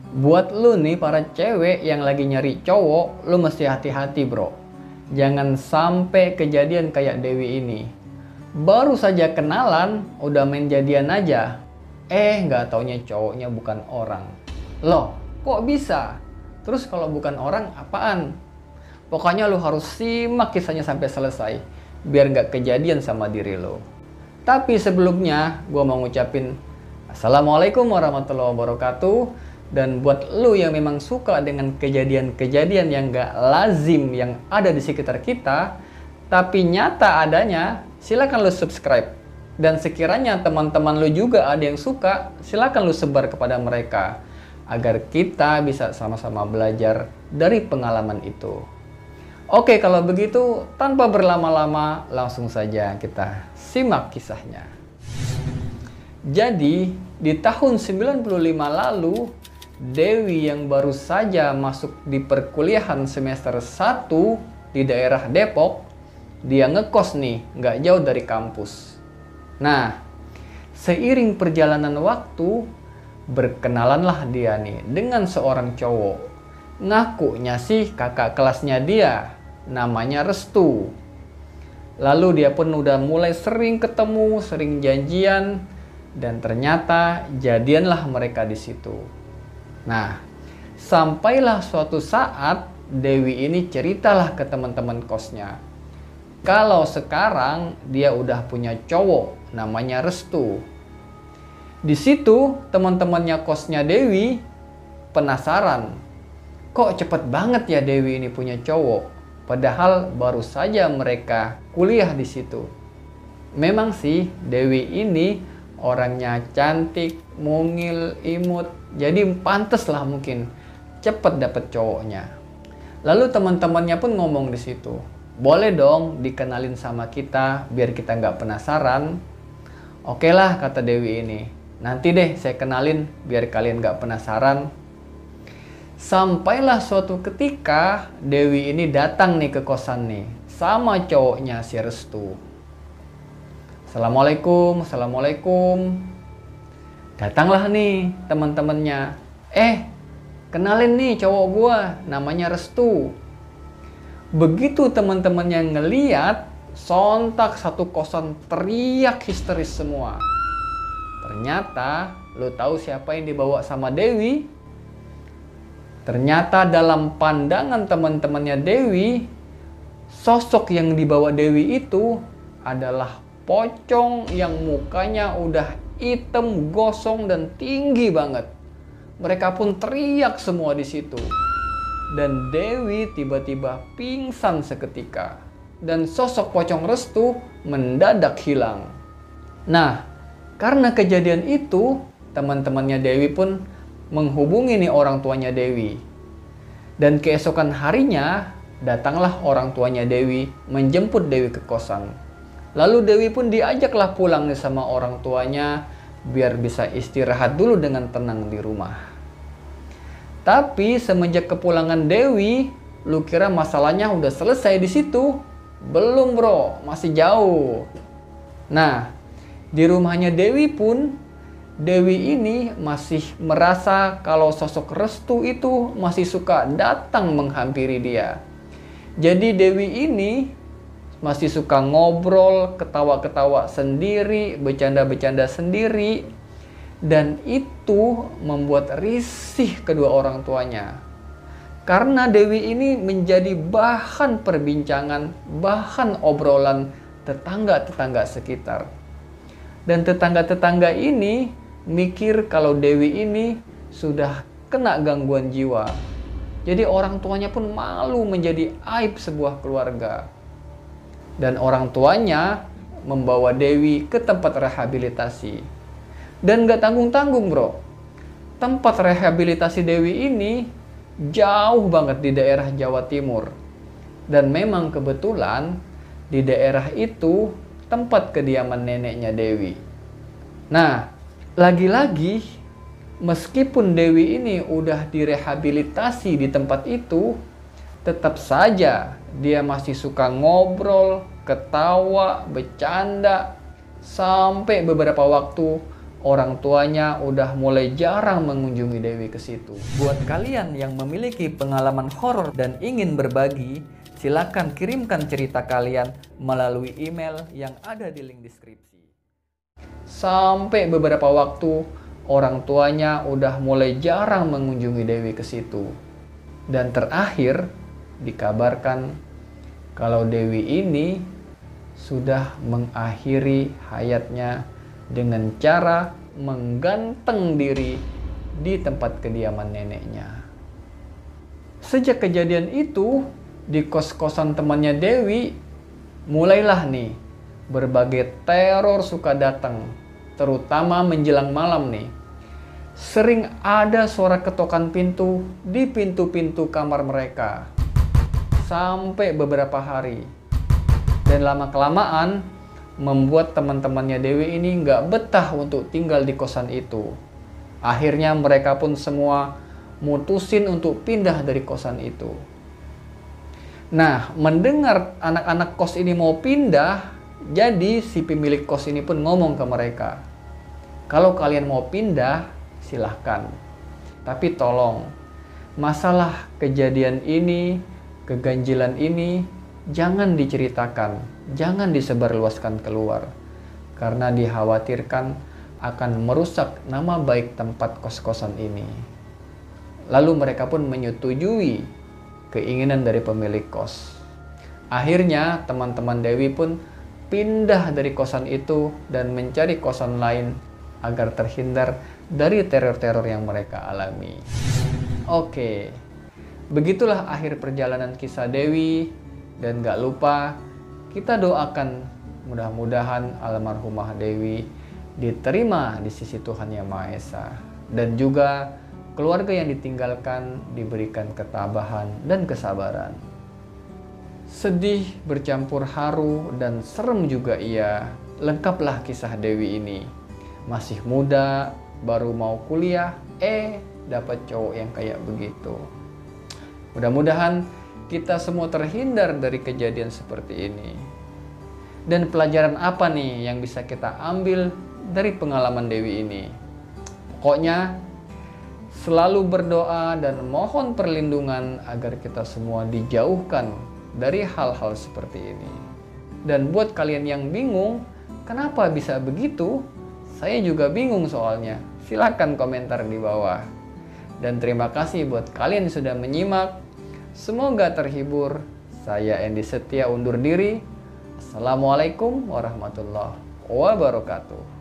Buat lu nih para cewek yang lagi nyari cowok, lu mesti hati-hati bro. Jangan sampai kejadian kayak Dewi ini. Baru saja kenalan, udah main jadian aja. Nggak taunya cowoknya bukan orang. Loh, kok bisa? Terus kalau bukan orang, apaan? Pokoknya lu harus simak kisahnya sampai selesai, biar nggak kejadian sama diri lo. Tapi sebelumnya, gue mau ngucapin Assalamualaikum warahmatullahi wabarakatuh. Dan buat lu yang memang suka dengan kejadian-kejadian yang gak lazim yang ada di sekitar kita, tapi nyata adanya, silakan lu subscribe. Dan sekiranya teman-teman lu juga ada yang suka, silakan lu sebar kepada mereka, agar kita bisa sama-sama belajar dari pengalaman itu. Oke, kalau begitu, tanpa berlama-lama, langsung saja kita simak kisahnya. Jadi, di tahun 95 lalu, Dewi yang baru saja masuk di perkuliahan semester 1 di daerah Depok, dia ngekos nih, nggak jauh dari kampus. Nah, seiring perjalanan waktu, berkenalanlah dia nih dengan seorang cowok. Ngakunya sih kakak kelasnya dia, namanya Restu. Lalu dia pun udah mulai sering ketemu, sering janjian, dan ternyata jadianlah mereka di situ. Nah, sampailah suatu saat Dewi ini ceritalah ke teman-teman kosnya. Kalau sekarang dia udah punya cowok namanya Restu. Di situ teman-temannya kosnya Dewi penasaran. Kok cepet banget ya Dewi ini punya cowok? Padahal baru saja mereka kuliah di situ. Memang sih Dewi ini orangnya cantik, mungil, imut, jadi pantes lah mungkin cepet dapet cowoknya. Lalu teman-temannya pun ngomong di situ, boleh dong dikenalin sama kita biar kita nggak penasaran. Oke lah kata Dewi ini, nanti deh saya kenalin biar kalian nggak penasaran. Sampailah suatu ketika Dewi ini datang nih ke kosan nih sama cowoknya si Restu. Assalamualaikum. Datanglah nih teman-temannya. Kenalin nih cowok gua, namanya Restu. Begitu teman-temannya ngeliat, sontak satu kosan teriak histeris semua. Ternyata, lo tahu siapa yang dibawa sama Dewi? Ternyata dalam pandangan teman-temannya Dewi, sosok yang dibawa Dewi itu adalah pocong yang mukanya udah hitam, gosong, dan tinggi banget. Mereka pun teriak semua di situ. Dan Dewi tiba-tiba pingsan seketika. Dan sosok pocong Restu mendadak hilang. Nah, karena kejadian itu, teman-temannya Dewi pun menghubungi nih orang tuanya Dewi. Dan keesokan harinya, datanglah orang tuanya Dewi menjemput Dewi ke kosan. Lalu Dewi pun diajaklah pulang nih sama orang tuanya biar bisa istirahat dulu dengan tenang di rumah. Tapi semenjak kepulangan Dewi, lu kira masalahnya udah selesai di situ? Belum bro, masih jauh. Nah, di rumahnya Dewi pun, Dewi ini masih merasa kalau sosok Restu itu masih suka datang menghampiri dia. Jadi Dewi ini masih suka ngobrol, ketawa-ketawa sendiri, bercanda-bercanda sendiri. Dan itu membuat risih kedua orang tuanya. Karena Dewi ini menjadi bahan perbincangan, bahan obrolan tetangga-tetangga sekitar. Dan tetangga-tetangga ini mikir kalau Dewi ini sudah kena gangguan jiwa. Jadi orang tuanya pun malu menjadi aib sebuah keluarga. Dan orang tuanya membawa Dewi ke tempat rehabilitasi. Dan gak tanggung-tanggung bro. Tempat rehabilitasi Dewi ini jauh banget di daerah Jawa Timur. Dan memang kebetulan di daerah itu tempat kediaman neneknya Dewi. Nah, lagi-lagi meskipun Dewi ini udah direhabilitasi di tempat itu, tetap saja dia masih suka ngobrol, ketawa, bercanda, sampai beberapa waktu orang tuanya udah mulai jarang mengunjungi Dewi ke situ. Buat kalian yang memiliki pengalaman horor dan ingin berbagi, silakan kirimkan cerita kalian melalui email yang ada di link deskripsi. Sampai beberapa waktu, orang tuanya udah mulai jarang mengunjungi Dewi ke situ. Dan terakhir, dikabarkan kalau Dewi ini sudah mengakhiri hayatnya dengan cara mengganteng diri di tempat kediaman neneknya. Sejak kejadian itu, di kos-kosan temannya Dewi, mulailah nih berbagai teror suka datang, terutama menjelang malam nih. Sering ada suara ketokan pintu di pintu-pintu kamar mereka sampai beberapa hari. Dan lama-kelamaan membuat teman-temannya Dewi ini nggak betah untuk tinggal di kosan itu. Akhirnya mereka pun semua mutusin untuk pindah dari kosan itu. Nah, mendengar anak-anak kos ini mau pindah, jadi si pemilik kos ini pun ngomong ke mereka, kalau kalian mau pindah, silahkan. Tapi tolong, masalah kejadian ini, keganjilan ini, jangan diceritakan, jangan disebarluaskan keluar, karena dikhawatirkan akan merusak nama baik tempat kos-kosan ini. Lalu mereka pun menyetujui keinginan dari pemilik kos. Akhirnya teman-teman Dewi pun pindah dari kosan itu dan mencari kosan lain agar terhindar dari teror-teror yang mereka alami. Oke, begitulah akhir perjalanan kisah Dewi. Dan gak lupa, kita doakan mudah-mudahan almarhumah Dewi diterima di sisi Tuhan Yang Maha Esa. Dan juga keluarga yang ditinggalkan diberikan ketabahan dan kesabaran. Sedih bercampur haru dan serem juga iya, lengkaplah kisah Dewi ini. Masih muda, baru mau kuliah, dapat cowok yang kayak begitu. Mudah-mudahan kita semua terhindar dari kejadian seperti ini. Dan pelajaran apa nih yang bisa kita ambil dari pengalaman Dewi ini? Pokoknya selalu berdoa dan mohon perlindungan agar kita semua dijauhkan dari hal-hal seperti ini. Dan buat kalian yang bingung, kenapa bisa begitu? Saya juga bingung soalnya. Silakan komentar di bawah. Dan terima kasih buat kalian yang sudah menyimak. Semoga terhibur. Saya Andy Setia undur diri. Assalamualaikum warahmatullahi wabarakatuh.